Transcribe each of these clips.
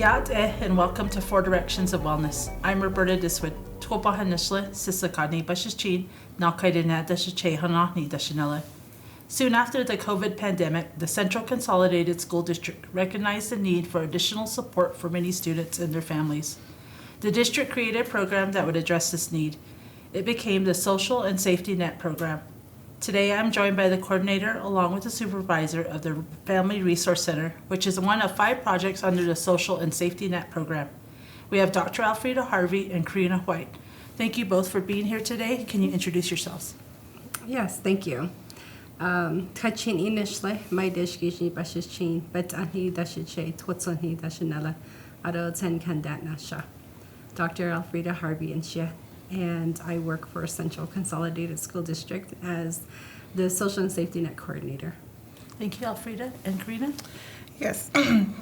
Yat and welcome to Four Directions of Wellness. I'm Roberta Diswood. Twopahanishle, Sisakani Bashichin, Nakaidina Dashiche Hanahni Dashinella. Soon after the COVID pandemic, the Central Consolidated School District recognized the need for additional support for many students and their families. The district created a program that would address this need. It became the Social and Safety Net Program. Today I'm joined by the coordinator along with the supervisor of the Family Resource Center, which is one of 5 projects under the Social and Safety Net Program. We have Dr. Alfreda Harvey and Karina White. Thank you both for being here today. Can you introduce yourselves? Yes, thank you. Kachin inishle, my deshkishi bashichin, but anhi dashiche, twotsonhi dashinella, ado ten kandat nasha. Dr. Alfreda Harvey and Shia. And I work for Central Consolidated School District as the Social and Safety Net Coordinator. Thank you, Alfreda. And Karina? Yes,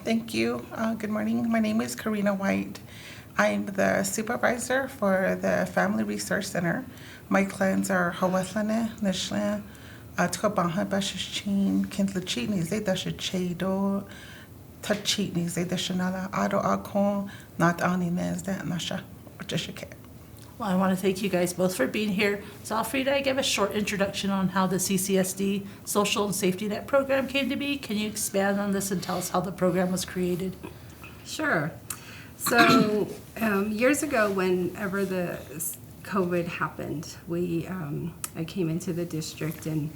thank you. Good morning. My name is Karina White. I'm the supervisor for the Family Resource Center. My clans are Hawatlane, Nishlan, Tkabaha Bashichin, Kintlachini, Zedashichedo, Tachitni, Zedashanala, Ado Akon, Not Ani Nezda, Nasha, or Jashike. Well, I want to thank you guys both for being here. So, Alfreda, I gave a short introduction on how the CCSD Social and Safety Net Program came to be. Can you expand on this and tell us how the program was created? Sure. So years ago, whenever the COVID happened, I came into the district and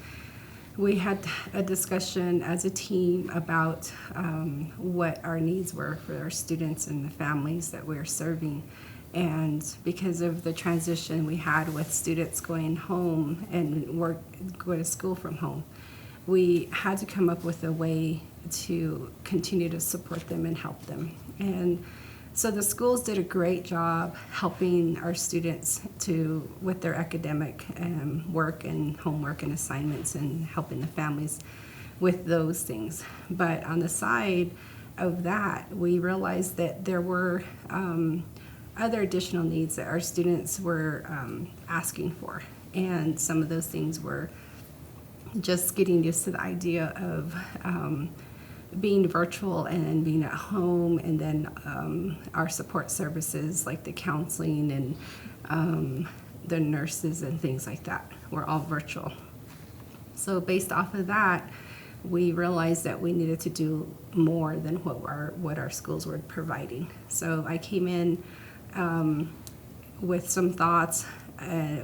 we had a discussion as a team about what our needs were for our students and the families that we're serving. And because of the transition we had with students going home and go to school from home, we had to come up with a way to continue to support them and help them. And so the schools did a great job helping our students with their academic work and homework and assignments and helping the families with those things. But on the side of that, we realized that there were other additional needs that our students were asking for. And some of those things were just getting used to the idea of being virtual and being at home, and then our support services like the counseling and the nurses and things like that were all virtual. So based off of that, we realized that we needed to do more than what our schools were providing. So I came in with some thoughts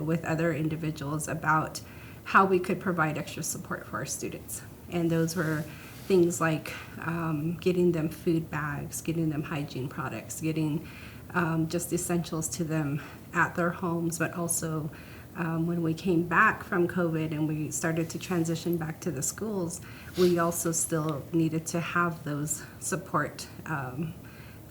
with other individuals about how we could provide extra support for our students. And those were things like getting them food bags, getting them hygiene products, getting just essentials to them at their homes, but also when we came back from COVID and we started to transition back to the schools, we also still needed to have those support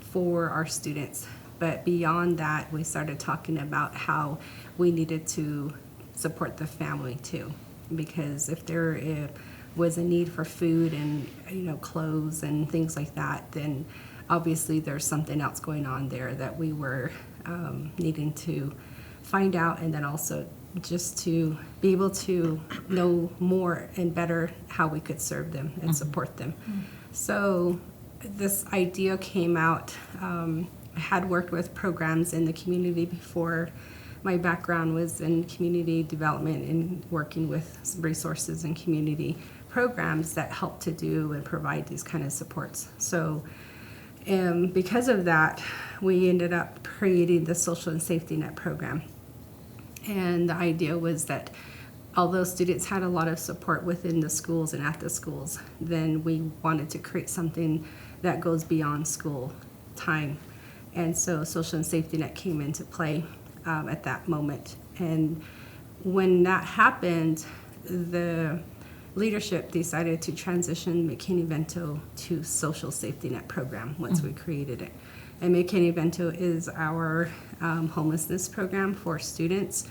for our students. But beyond that, we started talking about how we needed to support the family too, because if there was a need for food and clothes and things like that, then obviously there's something else going on there that we were needing to find out, and then also just to be able to know more and better how we could serve them and support them. So this idea came out. I had worked with programs in the community before. My background was in community development and working with resources and community programs that help to do and provide these kind of supports. So because of that, we ended up creating the Social and Safety Net Program. And the idea was that although students had a lot of support within the schools and at the schools, then we wanted to create something that goes beyond school time. And so Social and Safety Net came into play at that moment. And when that happened, the leadership decided to transition McKinney-Vento to Social Safety Net Program once we created it. And McKinney-Vento is our homelessness program for students.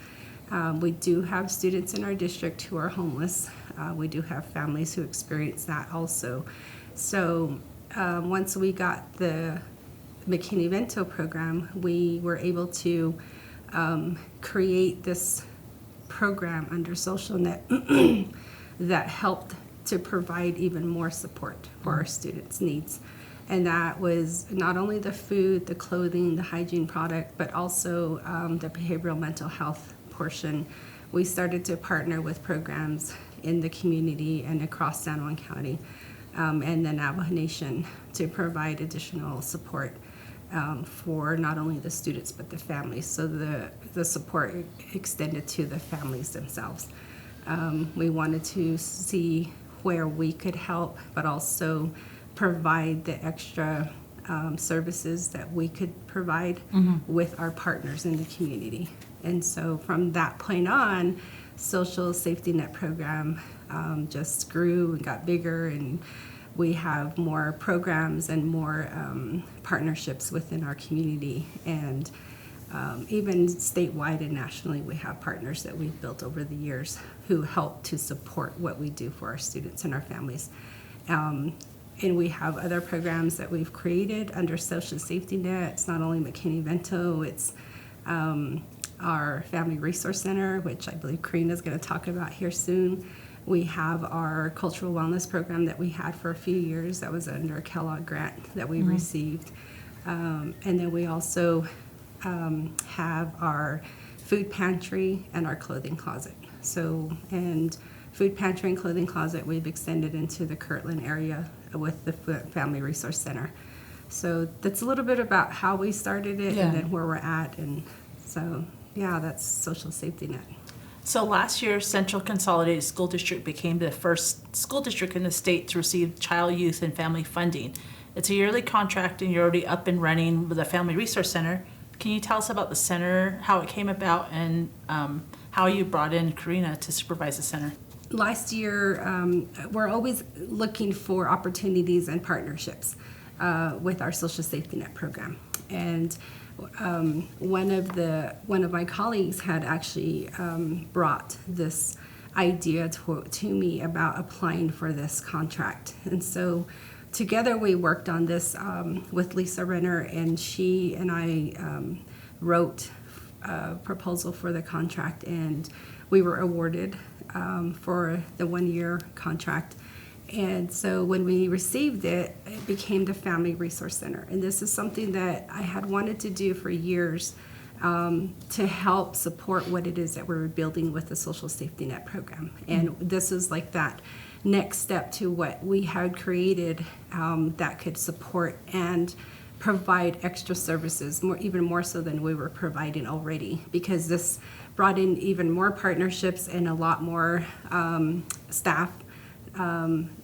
We do have students in our district who are homeless. We do have families who experience that also. So once we got the McKinney-Vento program, we were able to create this program under SocialNet that helped to provide even more support for our students' needs. And that was not only the food, the clothing, the hygiene product, but also the behavioral mental health portion. We started to partner with programs in the community and across San Juan County and the Navajo Nation to provide additional support for not only the students but the families. So the support extended to the families themselves. We wanted to see where we could help, but also provide the extra services that we could provide with our partners in the community. And so from that point on, social safety net program just grew and got bigger, and we have more programs and more partnerships within our community. And even statewide and nationally, we have partners that we've built over the years who help to support what we do for our students and our families. And we have other programs that we've created under Social Safety Net. It's not only McKinney-Vento, it's our Family Resource Center, which I believe Karina's going to talk about here soon. We have our cultural wellness program that we had for a few years that was under a Kellogg grant that we received. And then we also have our food pantry and our clothing closet. So, and food pantry and clothing closet, we've extended into the Kirtland area with the Family Resource Center. So that's a little bit about how we started it and then where we're at. And so, yeah, that's Social Safety Net. So last year, Central Consolidated School District became the first school district in the state to receive child, youth, and family funding. It's a yearly contract, and you're already up and running with the Family Resource Center. Can you tell us about the center, how it came about, and how you brought in Karina to supervise the center? Last year, we're always looking for opportunities and partnerships with our Social Safety Net program. And one of my colleagues had actually brought this idea to me about applying for this contract. And so together we worked on this with Lisa Renner, and she and I wrote a proposal for the contract, and we were awarded for the 1-year contract. And so when we received it, it became the Family Resource Center. And this is something that I had wanted to do for years to help support what it is that we're building with the Social Safety Net program. And this is like that next step to what we had created that could support and provide extra services, even more so than we were providing already, because this brought in even more partnerships and a lot more staff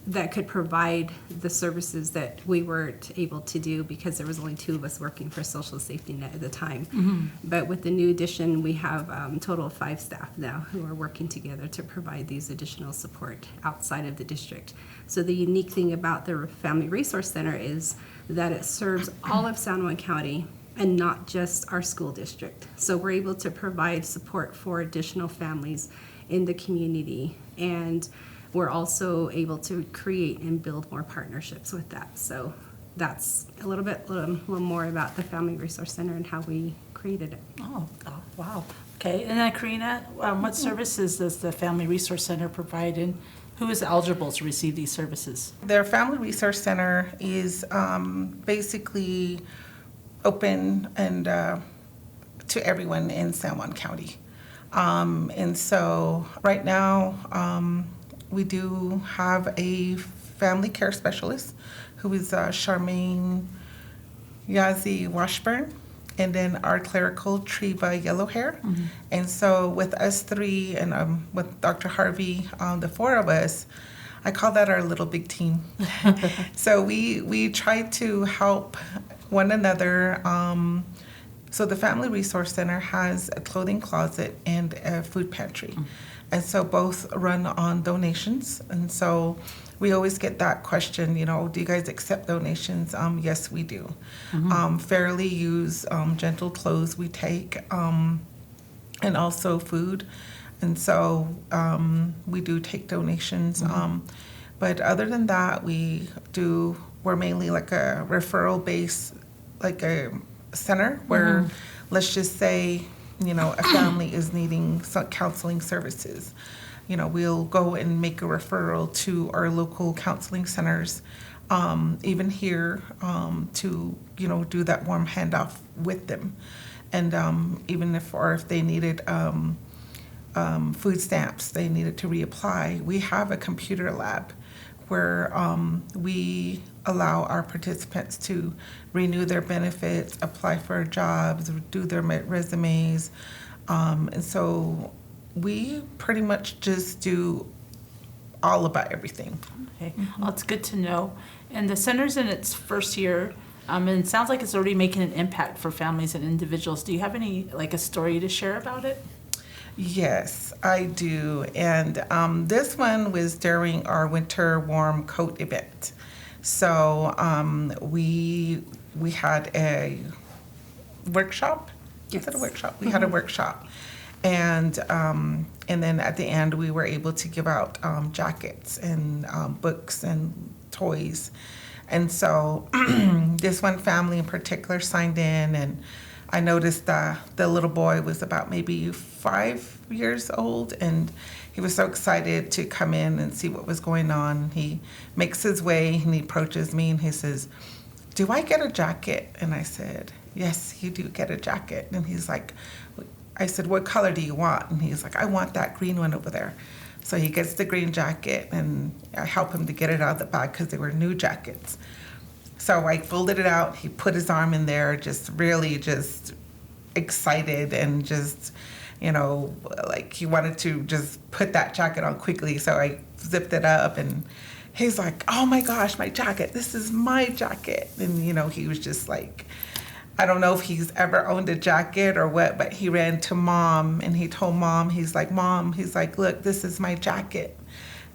that could provide the services that we weren't able to do because there was only 2 of us working for Social Safety Net at the time. But with the new addition, we have a total of 5 staff now who are working together to provide these additional support outside of the district. So the unique thing about the Family Resource Center is that it serves all of San Juan County and not just our school district. So we're able to provide support for additional families in the community, and we're also able to create and build more partnerships with that. So that's a little more about the Family Resource Center and how we created it. Oh, wow. Okay, and then Karina, what services does the Family Resource Center provide, and who is eligible to receive these services? Their Family Resource Center is basically open and to everyone in San Juan County. And so right now we do have a family care specialist who is Charmaine Yazi Washburn, and then our clerical Treva Yellowhair. And so with us 3 and with Dr. Harvey, the 4 of us, I call that our little big team. So we try to help one another. So the Family Resource Center has a clothing closet and a food pantry. And so both run on donations. And so we always get that question, do you guys accept donations? Yes, we do. Fairly used gentle clothes we take, and also food. And so we do take donations. But other than that, we're mainly like a referral base, like a center where, let's just say, a family is needing some counseling services. We'll go and make a referral to our local counseling centers even here to, do that warm handoff with them. And even if they needed food stamps, they needed to reapply, we have a computer lab where we allow our participants to renew their benefits, apply for jobs, do their resumes. And so we pretty much just do all about everything. Okay, well, it's good to know. And the center's in its first year, and it sounds like it's already making an impact for families and individuals. Do you have any, like a story to share about it? Yes, I do. And this one was during our winter warm coat event. So we had a workshop. Yes. Is it a workshop? We had a workshop. And then at the end, we were able to give out jackets and books and toys. And so this one family in particular signed in, and I noticed the little boy was about maybe 5 years old, and he was so excited to come in and see what was going on. He makes his way and he approaches me and he says, "Do I get a jacket?" And I said, "Yes, you do get a jacket." And he's like, I said, "What color do you want?" And he's like, "I want that green one over there." So he gets the green jacket, and I help him to get it out of the bag because they were new jackets. So I folded it out. He put his arm in there, just really just excited and just, like he wanted to just put that jacket on quickly. So I zipped it up, and he's like, "Oh my gosh, my jacket. This is my jacket." And, he was just like, I don't know if he's ever owned a jacket or what, but he ran to Mom and he told Mom, Mom, "Look, this is my jacket."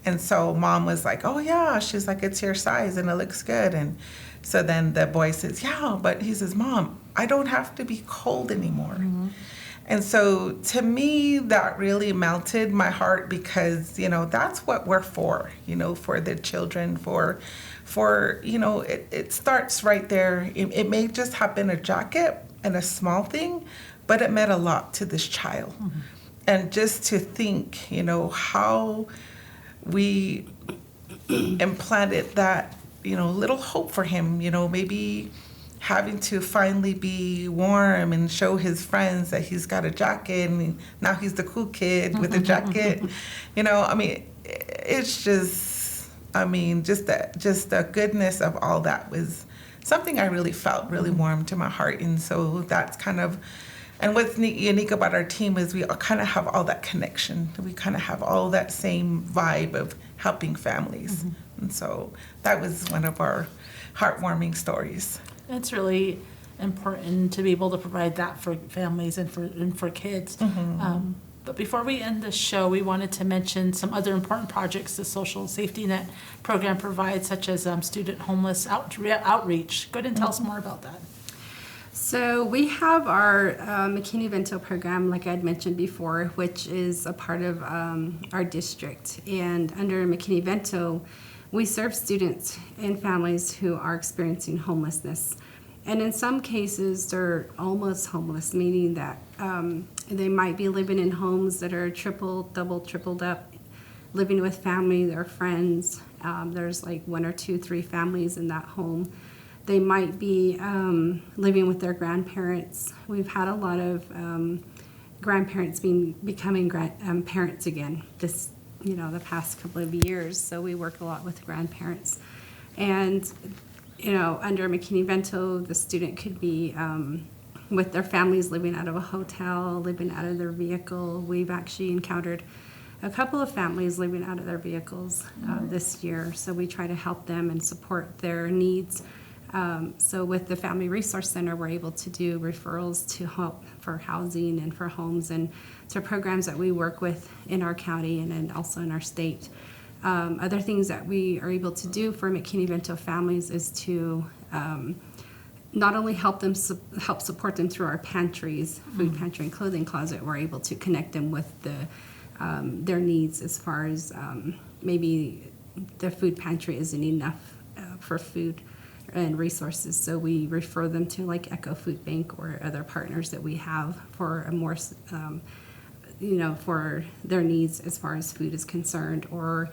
And so Mom was like, "Oh yeah." She's like, "It's your size and it looks good." And so then the boy says, "Yeah," but he says, "Mom, I don't have to be cold anymore." Mm-hmm. And so to me, that really melted my heart because, that's what we're for, for the children, for it starts right there. It may just have been a jacket and a small thing, but it meant a lot to this child. Mm-hmm. And just to think, how we implanted that, little hope for him, maybe having to finally be warm and show his friends that he's got a jacket and now he's the cool kid with a jacket. It's just, just the goodness of all that was something I really felt really warm to my heart. And so that's kind of, and what's unique about our team is we kind of have all that connection. We kind of have all that same vibe of helping families. Mm-hmm. And so that was one of our heartwarming stories. It's really important to be able to provide that for families and for kids. Mm-hmm. But before we end the show, we wanted to mention some other important projects the Social Safety Net program provides, such as student homeless outreach. Go ahead and tell us more about that. So we have our McKinney-Vento program, like I'd mentioned before, which is a part of our district. And under McKinney-Vento, we serve students and families who are experiencing homelessness. And in some cases, they're almost homeless, meaning that they might be living in homes that are tripled up, living with family, their friends. There's like 1 or 2, 3 families in that home. They might be living with their grandparents. We've had a lot of grandparents becoming parents again the past couple of years. So we work a lot with grandparents. And, under McKinney-Vento, the student could be with their families living out of a hotel, living out of their vehicle. We've actually encountered a couple of families living out of their vehicles this year. So we try to help them and support their needs. So with the Family Resource Center, we're able to do referrals to help for housing and for homes and to programs that we work with in our county and then also in our state. Other things that we are able to do for McKinney-Vento families is to not only help support them through our pantries, food pantry and clothing closet. We're able to connect them with their needs as far as maybe the food pantry isn't enough for food and resources, so we refer them to like Echo Food Bank or other partners that we have for a more, for their needs as far as food is concerned. Or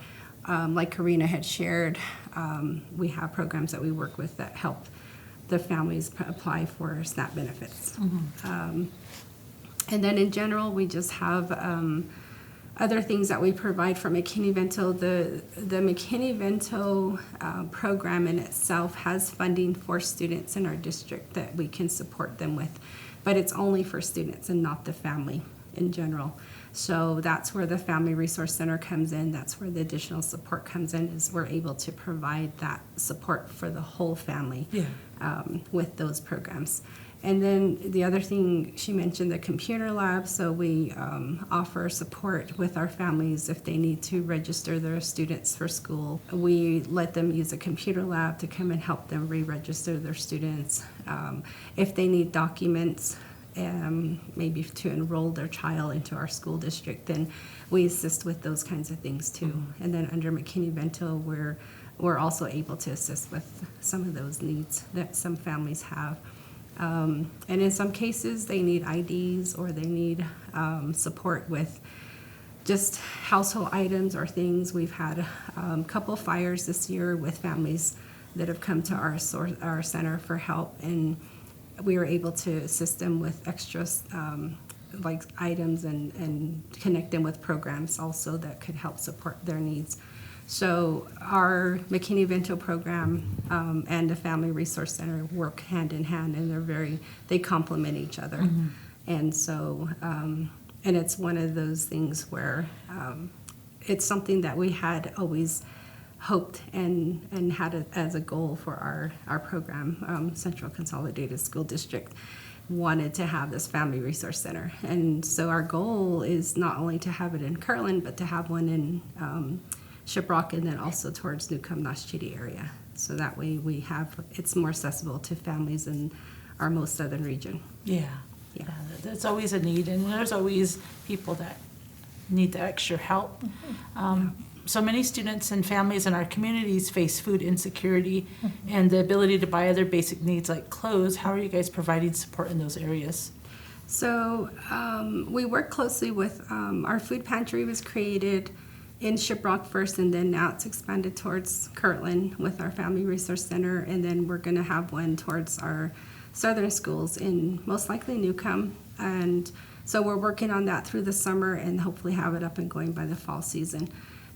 like Karina had shared, we have programs that we work with that help the families apply for SNAP benefits. And then in general, we just have other things that we provide for McKinney-Vento. The McKinney-Vento program in itself has funding for students in our district that we can support them with, but it's only for students and not the family in general. So that's where the Family Resource Center comes in. That's where the additional support comes in, is we're able to provide that support for the whole family with those programs. And then the other thing she mentioned, the computer lab. So we offer support with our families if they need to register their students for school. We let them use a computer lab to come and help them re-register their students. If they need documents, maybe to enroll their child into our school district, then we assist with those kinds of things too. And then under McKinney-Vento, we're also able to assist with some of those needs that some families have. And in some cases, they need IDs or they need support with just household items or things. We've had a couple fires this year with families that have come to our center for help, and we were able to assist them with extras like items and connect them with programs also that could help support their needs. So our McKinney-Vento program and the Family Resource Center work hand in hand, and they complement each other. And so, and it's one of those things where it's something that we had always hoped and had as a goal for our program. Central Consolidated School District wanted to have this Family Resource Center. And so our goal is not only to have it in Kirtland, but to have one in Shiprock, and then also towards Newcomb, Noshchity area. So that way it's more accessible to families in our most southern region. Yeah. There's always a need, and there's always people that need the extra help. So many students and families in our communities face food insecurity and the ability to buy other basic needs like clothes. How are you guys providing support in those areas? So we work closely with, our food pantry was created in Shiprock first, and then now it's expanded towards Kirtland with our Family Resource Center, and then we're going to have one towards our southern schools in most likely Newcomb. And so we're working on that through the summer and hopefully have it up and going by the fall season.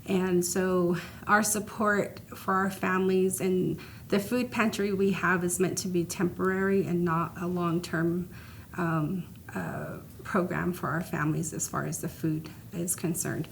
And so our support for our families and the food pantry we have is meant to be temporary and not a long-term program for our families as far as the food is concerned.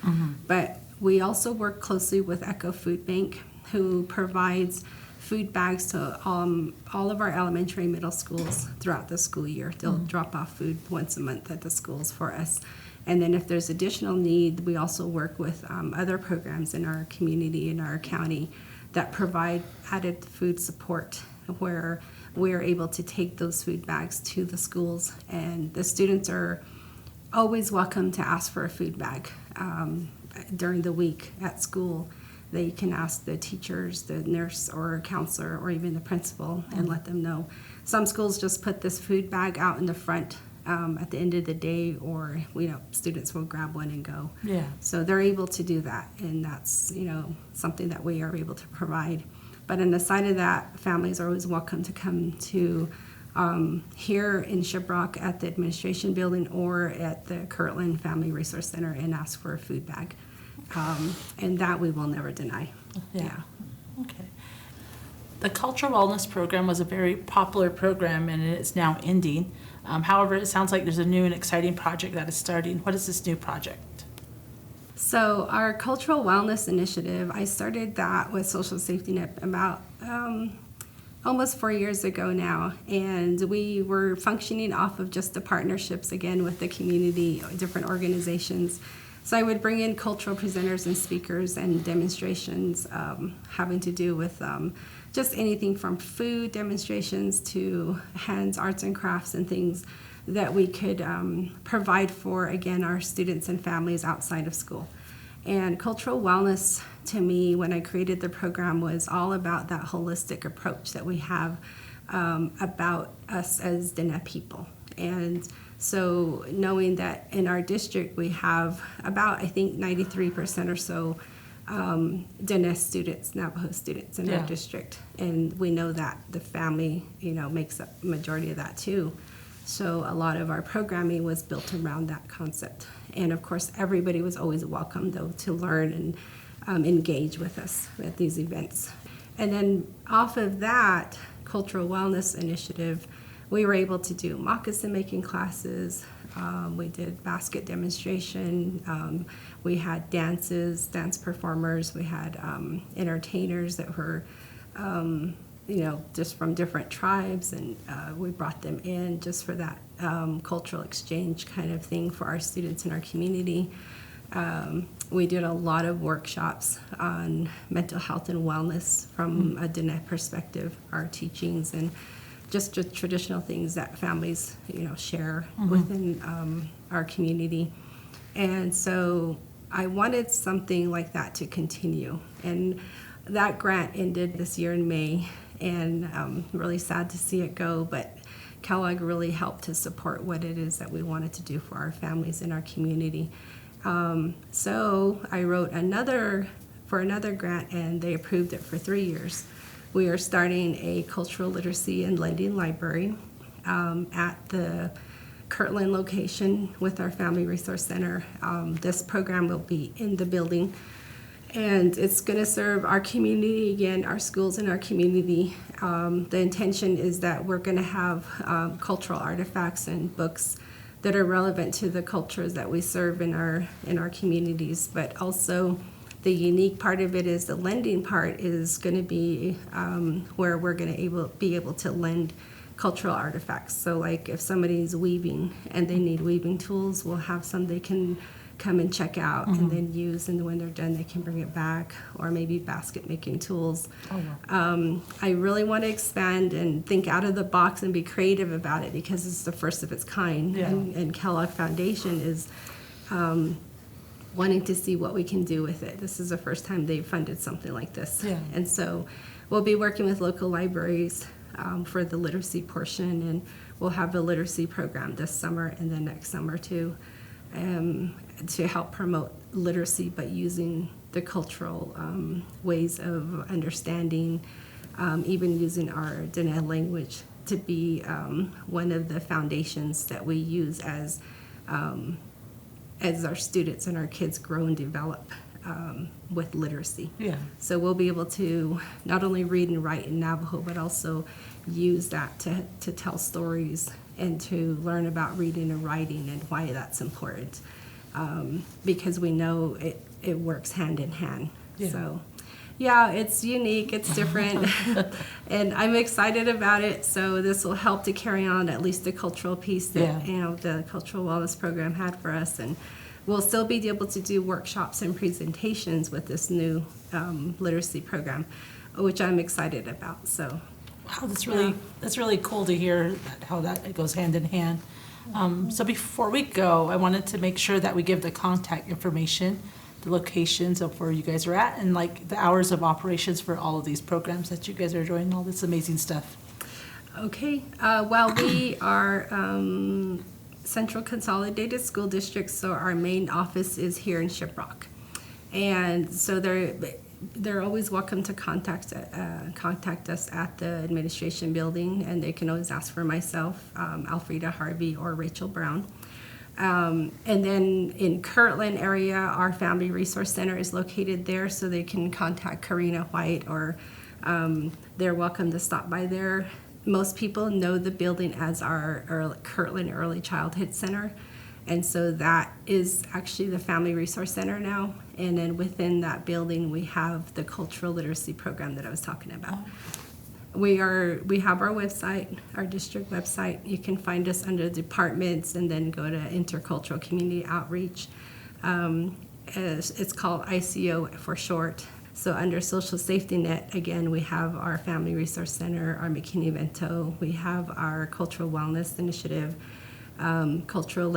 But we also work closely with Echo Food Bank, who provides food bags to all of our elementary and middle schools throughout the school year. They'll drop off food once a month at the schools for us. And then if there's additional need, we also work with other programs in our community, in our county, that provide added food support, where we're able to take those food bags to the schools. And the students are always welcome to ask for a food bag during the week at school. They can ask the teachers, the nurse or counselor, or even the principal, and let them know. Some schools just put this food bag out in the front at the end of the day, or students will grab one and go. Yeah. So they're able to do that, and that's something that we are able to provide. But on the side of that, families are always welcome to come to here in Shiprock at the administration building or at the Kirtland Family Resource Center and ask for a food bag. And that we will never deny. Yeah. Okay. The Cultural Wellness Program was a very popular program, and it's now ending. However, it sounds like there's a new and exciting project that is starting. What is this new project? So our Cultural Wellness Initiative, I started that with Social Safety Net about almost 4 years ago now, and we were functioning off of just the partnerships, again, with the community, different organizations. So I would bring in cultural presenters and speakers and demonstrations having to do with just anything from food demonstrations to hands, arts and crafts, and things that we could provide for, again, our students and families outside of school. And cultural wellness, to me, when I created the program, was all about that holistic approach that we have about us as Dene people. And so knowing that in our district we have about, I think, 93% or so Diné students, Navajo students in our district. And we know that the family, makes up a majority of that too. So a lot of our programming was built around that concept. And of course, everybody was always welcome, though, to learn and engage with us at these events. And then off of that cultural wellness initiative, we were able to do moccasin making classes. We did basket demonstration. We had dance performers. We had entertainers that were, just from different tribes, and we brought them in just for that cultural exchange kind of thing for our students in our community. We did a lot of workshops on mental health and wellness from a Diné perspective, our teachings, and just traditional things that families, share within our community. And so I wanted something like that to continue. And that grant ended this year in May, and I'm really sad to see it go, but Kellogg really helped to support what it is that we wanted to do for our families in our community. So I wrote another grant, and they approved it for 3 years. We are starting a cultural literacy and lending library at the Kirtland location with our Family Resource Center. This program will be in the building, and it's going to serve our community, again, our schools and our community. The intention is that we're going to have cultural artifacts and books that are relevant to the cultures that we serve in our communities, but also the unique part of it is the lending part is going to be where we're going to be able to lend cultural artifacts. So like if somebody's weaving and they need weaving tools, we'll have some they can come and check out and then use, and when they're done they can bring it back, or maybe basket making tools. I really want to expand and think out of the box and be creative about it, because it's the first of its kind. And Kellogg Foundation is wanting to see what we can do with it. This is the first time they've funded something like this. And so we'll be working with local libraries for the literacy portion, and we'll have a literacy program this summer and then next summer too, to help promote literacy, but using the cultural ways of understanding, even using our Diné language to be one of the foundations that we use as our students and our kids grow and develop with literacy. So we'll be able to not only read and write in Navajo, but also use that to tell stories and to learn about reading and writing and why that's important, because we know it works hand in hand. So it's unique, it's different, and I'm excited about it. So this will help to carry on at least the cultural piece that the Cultural Wellness Program had for us, and we'll still be able to do workshops and presentations with this new literacy program, which I'm excited about. So, wow, that's really cool to hear how that goes hand in hand. So before we go, I wanted to make sure that we give the contact information, the locations of where you guys are at, and like the hours of operations for all of these programs that you guys are doing, all this amazing stuff. Okay, well, we are Central Consolidated School District, so our main office is here in Shiprock, and so they're always welcome to contact us at the administration building, and they can always ask for myself, Alfreda Harvey, or Rachel Brown. And then in Kirtland area, our Family Resource Center is located there, so they can contact Karina White, or they're welcome to stop by there. Most people know the building as our Kirtland Early Childhood Center, and so that is actually the Family Resource Center now. And then within that building, we have the cultural literacy program that I was talking about. We have our website, our district website. You can find us under departments and then go to Intercultural Community Outreach. It's called ICO for short. So under Social Safety Net, again, we have our Family Resource Center, our McKinney-Vento. We have our Cultural Wellness Initiative, Cultural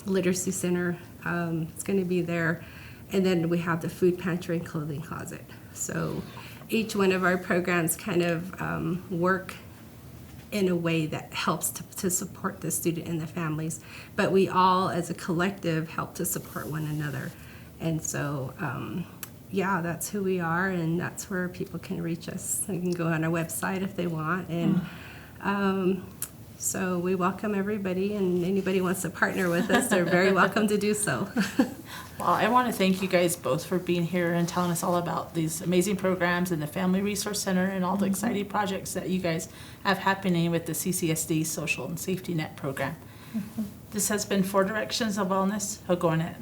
Literacy Center. It's going to be there. And then we have the Food Pantry and Clothing Closet. So each one of our programs kind of work in a way that helps to support the student and the families. But we all, as a collective, help to support one another. And so, yeah, that's who we are, and that's where people can reach us. They can go on our website if they want. And so we welcome everybody, and anybody wants to partner with us, they're very welcome to do so. Well, I want to thank you guys both for being here and telling us all about these amazing programs and the Family Resource Center and all the exciting projects that you guys have happening with the CCSD Social and Safety Net program. This has been 4 Directions of Wellness. Hogornet.